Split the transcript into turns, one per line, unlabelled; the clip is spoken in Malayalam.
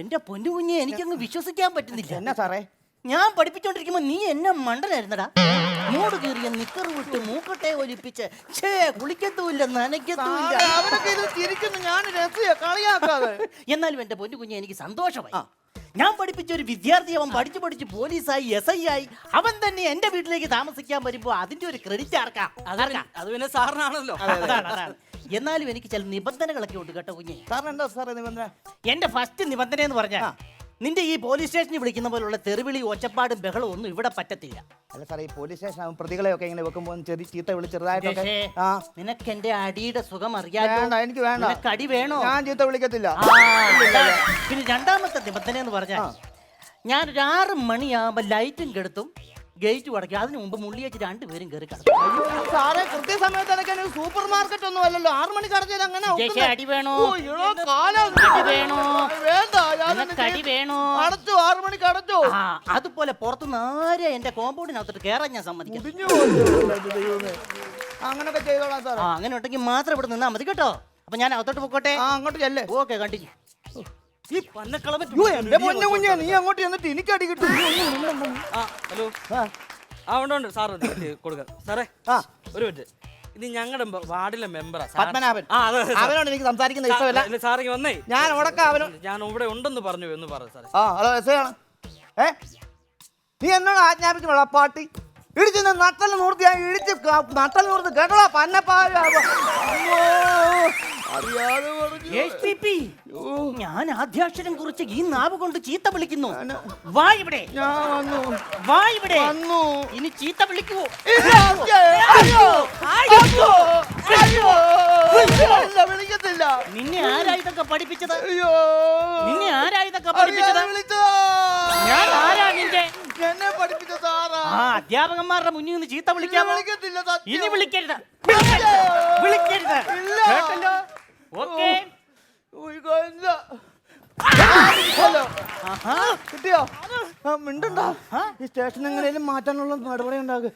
എന്റെ പൊന്നു കുഞ്ഞെ എനിക്കങ്ങ് വിശ്വസിക്കാൻ പറ്റുന്നില്ല.
എന്നാ സാറേ?
ഞാൻ പഠിപ്പിച്ചോണ്ടിരിക്കുമ്പോ നീ എന്നെ മണ്ടനായിരുന്നടാ. മൂട് കീറിയ നിക്കർ വിട്ട് മൂക്കട്ടെ ഒലിപ്പിച്ച് കുളിക്കത്തുമില്ല നനയ്ക്കത്തുമില്ല. എന്നാലും എന്റെ പൊന്നു കുഞ്ഞെ എനിക്ക് സന്തോഷമായി. ഞാൻ പഠിപ്പിച്ച ഒരു വിദ്യാർത്ഥി അവൻ പഠിച്ചു പഠിച്ച് പോലീസായി SI ആയി. അവൻ തന്നെ എന്റെ വീട്ടിലേക്ക് താമസിക്കാൻ വരുമ്പോ അതിന്റെ ഒരു ക്രെഡിറ്റ് ആർക്കാ?
അത് പിന്നെ സാറിനാണല്ലോ.
അതാണ്. എന്നാലും എനിക്ക് ചില നിബന്ധനകളൊക്കെ ഉണ്ട് കേട്ടോ കുഞ്ഞെ.
സാറിന് എന്താ സാറേ നിബന്ധന?
എന്റെ ഫസ്റ്റ് നിബന്ധന എന്ന് പറഞ്ഞാൽ നിന്റെ ഈ പോലീസ് സ്റ്റേഷനിൽ വിളിക്കുന്ന പോലുള്ള തെറിവിളി ഒച്ചപ്പാടും ബഹളവും ഒന്നും ഇവിടെ പറ്റത്തില്ല.
അല്ല സാറേ, ഈ പോലീസ് സ്റ്റേഷൻ പ്രതികളെയൊക്കെ ഇങ്ങനെ വെക്കുമ്പോൾ ചീത്ത വിളി ചെറുതായിട്ടൊക്കെ.
നിനക്ക് എന്റെ അടിയുടെ സുഖം അറിയാലോ.
എനിക്ക് വേണ്ട.
നിനക്ക് അടി വേണോ?
ഞാൻ ചീത്ത വിളിക്കത്തില്ല.
പിന്നെ രണ്ടാമത്തെ നിബന്ധന എന്ന് പറഞ്ഞാൽ ഞാൻ ഒരു 6 മണിയാകുമ്പോ ലൈറ്റും കെടുത്തും ഗേറ്റ് അടയ്ക്കും. അതിന് മുമ്പ് മുള്ളിയേച്ച് രണ്ടുപേരും കയറി കിടക്കും.
സാറേ, കൃത്യസമയത്ത് സൂപ്പർ മാർക്കറ്റ് ഒന്നും അല്ലല്ലോ. 6 മണിക്ക് അടച്ചാൽ അങ്ങനെ
അടി വേണോ? അടി വേണോ?
അടച്ചു, 6 മണിക്ക് അടച്ചു.
അതുപോലെ പുറത്തുനിന്ന് ആരെ എന്റെ കോമ്പൗണ്ടിനകത്തോട്ട് കയറാൻ ഞാൻ സമ്മതിക്കും.
അങ്ങനൊക്കെ ചെയ്തോളാം സാർ.
അങ്ങനെ ഉണ്ടെങ്കിൽ മാത്രം ഇവിടെ നിന്നാ മതി കേട്ടോ. അപ്പൊ ഞാൻ അകത്തോട്ട് പോയിക്കോട്ടെ.
അങ്ങോട്ട് ചെല്ലേ.
Okay, continue.
എന്റെ പൊന്നു കുഞ്ഞാ, നീ അങ്ങോട്ട് ചെന്നിട്ട് എനിക്ക് അടി കിട്ടും.
ഹലോ. ഉണ്ട് സാറ് കൊടുക്ക സാറേ. ഒരു മിനിറ്റ്, ഇത് ഞങ്ങളുടെ വാർഡിലെ മെമ്പറാ
പത്മനാഭൻ. അവനോട് എനിക്ക് സംസാരിക്കുന്ന ഇഷ്ടമല്ല.
സാറേ വന്നേ,
ഞാൻ ഉടക്കാം അവനോട്.
ഞാൻ ഇവിടെ ഉണ്ടെന്ന് പറഞ്ഞു എന്ന് പറഞ്ഞു സാറേ.
ഹലോ, SI ആണ്. നീ എന്നോട് ആജ്ഞാപിക്കണോടാ പാട്ടി? ഇടിച്ച് നട്ടൽ നൂർത്തിയായി ഇടിച്ച് നട്ടൽ നൂർത്ത് കേട്ടോളാ പന്നപ്പാല.
ഞാൻ ആദ്യാക്ഷരം കുറിച്ച് ഈ നാവ് കൊണ്ട് ചീത്ത വിളിക്കുന്നു. വാ ഇവിടെ. ഇനി ചീത്ത വിളിക്കുവോ?
വിളിക്കത്തില്ല.
നിന്നെ ആരാ ഇതൊക്കെ പഠിപ്പിച്ചത്? ഞാൻ ആരാ നിന്റെ?
എന്നെ പഠിപ്പിച്ച സാറാ.
അധ്യാപകന്മാരുടെ മുന്നിൽ നിന്ന് ചീത്ത വിളിക്കാമോ? ഇനി വിളിക്കരുത്. കേട്ടല്ലോ? ഓക്കേ.
കിട്ടിയോ? മിണ്ടണ്ട. ഈ സ്റ്റേഷൻ എങ്ങനെയും മാറ്റാനുള്ള നടപടി ഉണ്ടാകും.